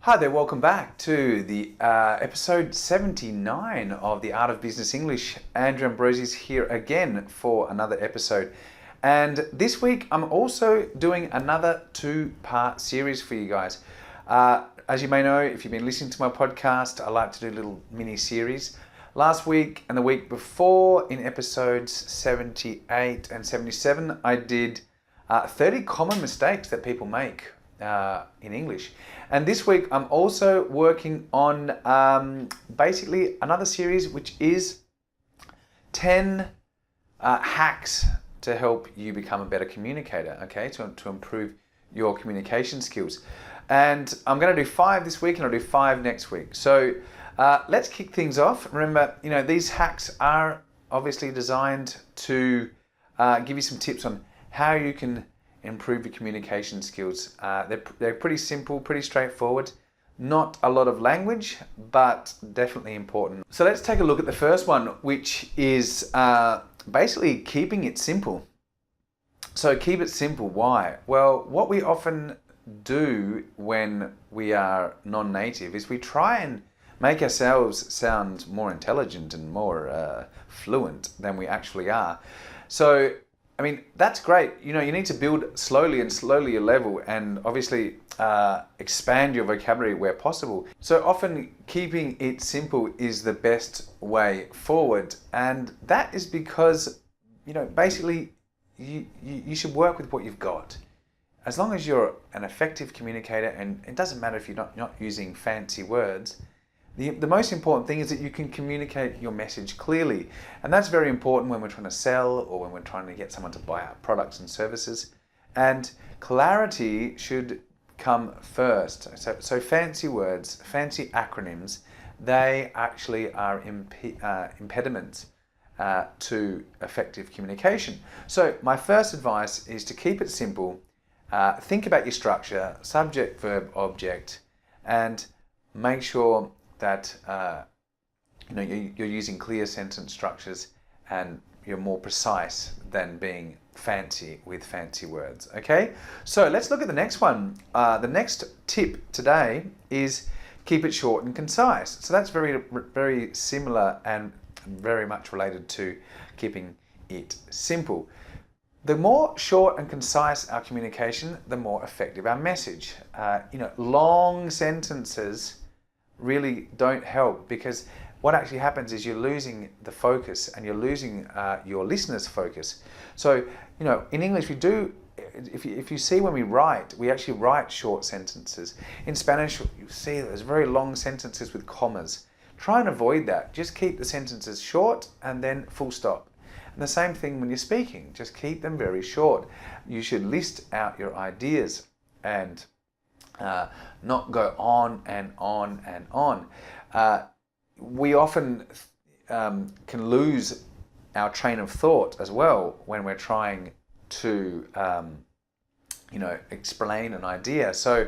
Hi there, welcome back to the episode 79 of the Art of Business English. Andrew Ambrosius here again for another episode. And this week I'm also doing another two-part series for you guys. As you may know, if you've been listening to my podcast, I like to do little mini-series. Last week and the week before, in episodes 78 and 77, I did 30 common mistakes that people make in English. And this week I'm also working on basically another series, which is 10 hacks to help you become a better communicator, okay, to improve your communication skills. And I'm going to do 5 this week and I'll do 5 next week. So let's kick things off. Remember, these hacks are obviously designed to give you some tips on how you can improve your communication skills. They're pretty simple, pretty straightforward. Not a lot of language, but definitely important. So let's take a look at the first one, which is basically keeping it simple. So keep it simple, why? Well, what we often do when we are non-native is we try and make ourselves sound more intelligent and more fluent than we actually are. So that's great. You need to build slowly your level and obviously expand your vocabulary where possible. So often keeping it simple is the best way forward. And that is because, basically you should work with what you've got. As long as you're an effective communicator, and it doesn't matter if you're not using fancy words, the most important thing is that you can communicate your message clearly. And that's very important when we're trying to sell or when we're trying to get someone to buy our products and services. And clarity should come first. So fancy words, fancy acronyms, they actually are impediments to effective communication. So my first advice is to keep it simple. Think about your structure, subject, verb, object, and make sure that you're using clear sentence structures and you're more precise than being fancy with fancy words. Okay, so let's look at the next one. The next tip today is keep it short and concise. So that's very similar and very much related to keeping it simple. The more short and concise our communication, the more effective our message. Long sentences really don't help, because what actually happens is you're losing the focus and you're losing your listener's focus. So, in English we do, if you see when we write, we actually write short sentences. In Spanish, you see there's very long sentences with commas. Try and avoid that. Just keep the sentences short and then full stop. And the same thing when you're speaking, just keep them very short. You should list out your ideas and not go on and on and on. We often can lose our train of thought as well when we're trying to explain an idea. So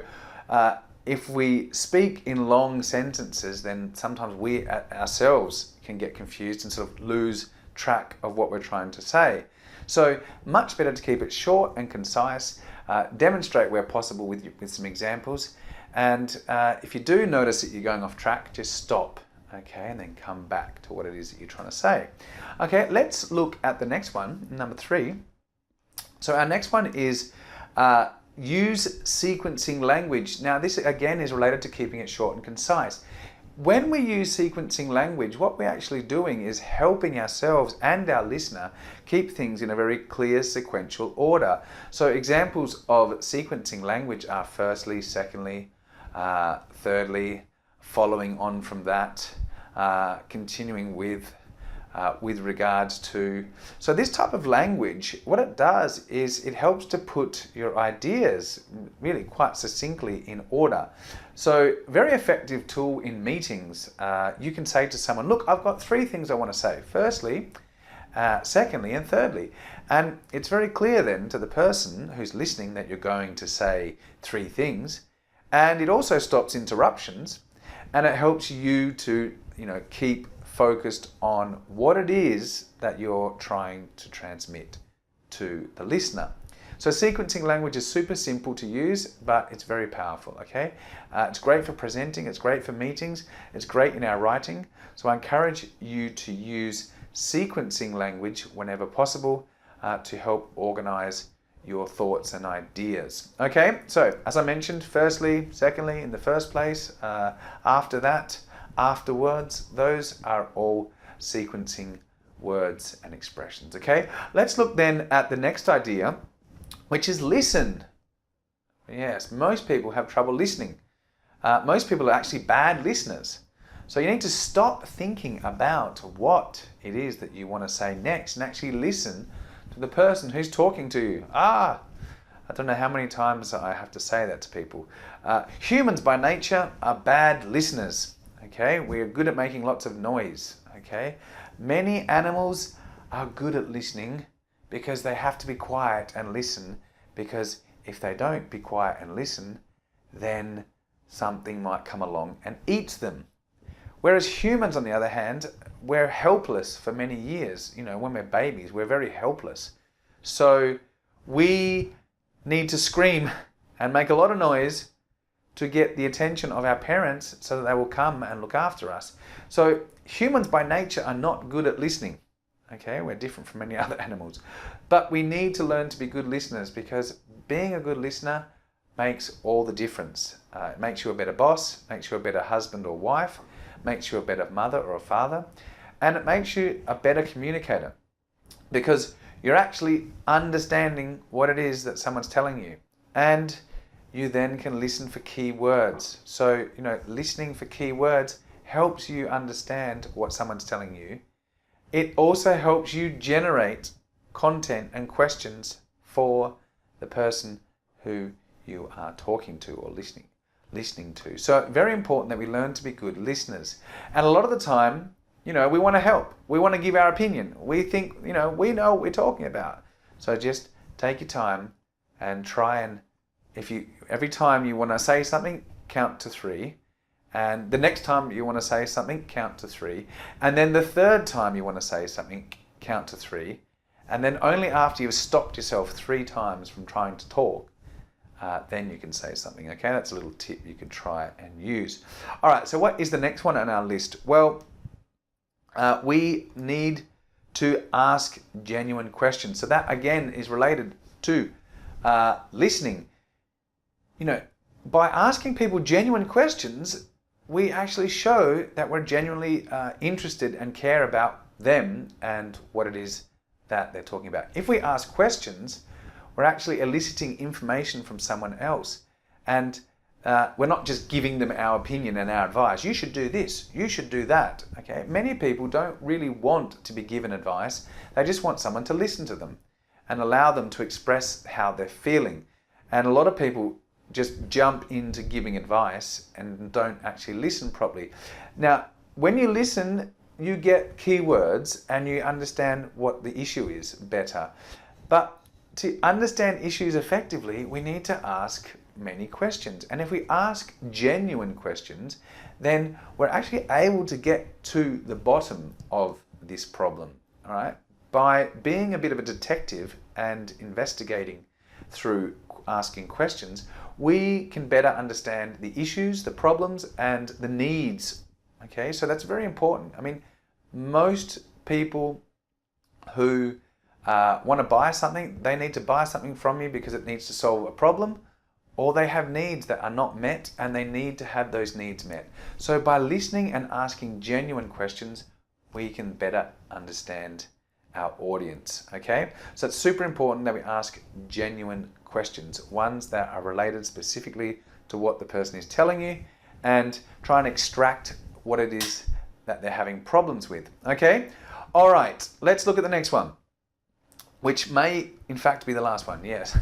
if we speak in long sentences, then sometimes we ourselves can get confused and sort of lose track of what we're trying to say. So much better to keep it short and concise. Demonstrate where possible with some examples, and if you do notice that you're going off track, just stop, okay, and then come back to what it is that you're trying to say. Okay, let's look at the next one, number 3. So our next one is use sequencing language. Now this again is related to keeping it short and concise. When we use sequencing language, what we're actually doing is helping ourselves and our listener keep things in a very clear sequential order. So examples of sequencing language are firstly, secondly, thirdly, following on from that, continuing with regards to. So this type of language, what it does is it helps to put your ideas really quite succinctly in order. So very effective tool in meetings. You can say to someone, look, I've got 3 things I want to say. Firstly, secondly, and thirdly. And it's very clear then to the person who's listening that you're going to say 3 things. And it also stops interruptions, and it helps you to keep focused on what it is that you're trying to transmit to the listener. So sequencing language is super simple to use, but it's very powerful, okay? It's great for presenting, it's great for meetings, it's great in our writing. So I encourage you to use sequencing language whenever possible to help organize your thoughts and ideas. Okay, so as I mentioned, firstly, secondly, in the first place, after that, afterwards, those are all sequencing words and expressions. Okay, let's look then at the next idea, which is listen. Yes, most people have trouble listening. Most people are actually bad listeners. So you need to stop thinking about what it is that you want to say next and actually listen to the person who's talking to you. I don't know how many times I have to say that to people. Humans by nature are bad listeners. Okay, we are good at making lots of noise. Okay, many animals are good at listening because they have to be quiet and listen, because if they don't be quiet and listen, then something might come along and eat them. Whereas humans, on the other hand, we're helpless for many years. You know, when we're babies, we're very helpless. So we need to scream and make a lot of noise to get the attention of our parents so that they will come and look after us. So humans by nature are not good at listening. Okay, we're different from many other animals. But we need to learn to be good listeners, because being a good listener makes all the difference. It makes you a better boss, makes you a better husband or wife, makes you a better mother or a father, and it makes you a better communicator, because you're actually understanding what it is that someone's telling you, and you then can listen for key words. So, you know, listening for key words helps you understand what someone's telling you. It also helps you generate content and questions for the person who you are talking to or listening to. So very important that we learn to be good listeners. And a lot of the time, you know, we want to help. We want to give our opinion. We think, you know what we're talking about. So just take your time and try and, every time you want to say something, count to 3. And the next time you want to say something, count to 3. And then the third time you want to say something, count to 3. And then only after you've stopped yourself 3 times from trying to talk, then you can say something. Okay, that's a little tip you could try and use. All right, so what is the next one on our list? Well, we need to ask genuine questions. So that again is related to listening. You know, by asking people genuine questions, we actually show that we're genuinely interested and care about them and what it is that they're talking about. If we ask questions, we're actually eliciting information from someone else, and we're not just giving them our opinion and our advice. You should do this, you should do that. Okay, many people don't really want to be given advice. They just want someone to listen to them and allow them to express how they're feeling. And a lot of people just jump into giving advice and don't actually listen properly. Now, when you listen, you get keywords and you understand what the issue is better. But to understand issues effectively, we need to ask many questions. And if we ask genuine questions, then we're actually able to get to the bottom of this problem. All right? By being a bit of a detective and investigating through asking questions, we can better understand the issues, the problems, and the needs. Okay, so that's very important. I mean, most people who want to buy something, they need to buy something from you because it needs to solve a problem, or they have needs that are not met and they need to have those needs met. So by listening and asking genuine questions, we can better understand our audience. Okay, so it's super important that we ask genuine questions, ones that are related specifically to what the person is telling you, and try and extract what it is that they're having problems with. Okay, all right, let's look at the next one, which may in fact be the last one. Yes,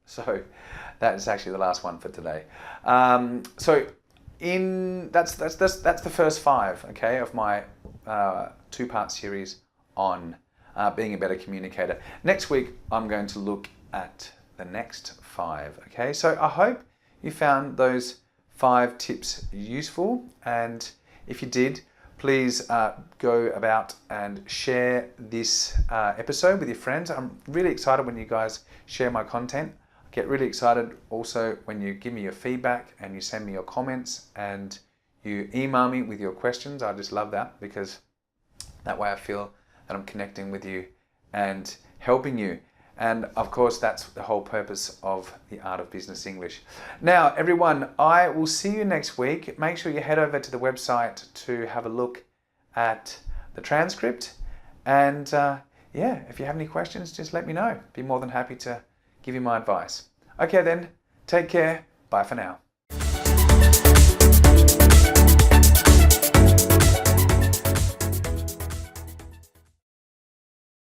so that is actually the last one for today. That's the first 5, okay, of my 2-part series on being a better communicator. Next week I'm going to look at the next 5. Okay, so I hope you found those 5 tips useful, and if you did, please go about and share this episode with your friends. I'm really excited when you guys share my content. I get really excited also when you give me your feedback and you send me your comments and you email me with your questions. I just love that because that way I feel that I'm connecting with you and helping you. And of course, that's the whole purpose of the Art of Business English. Now, everyone, I will see you next week. Make sure you head over to the website to have a look at the transcript. And yeah, if you have any questions, just let me know. Be more than happy to give you my advice. Okay then, take care. Bye for now.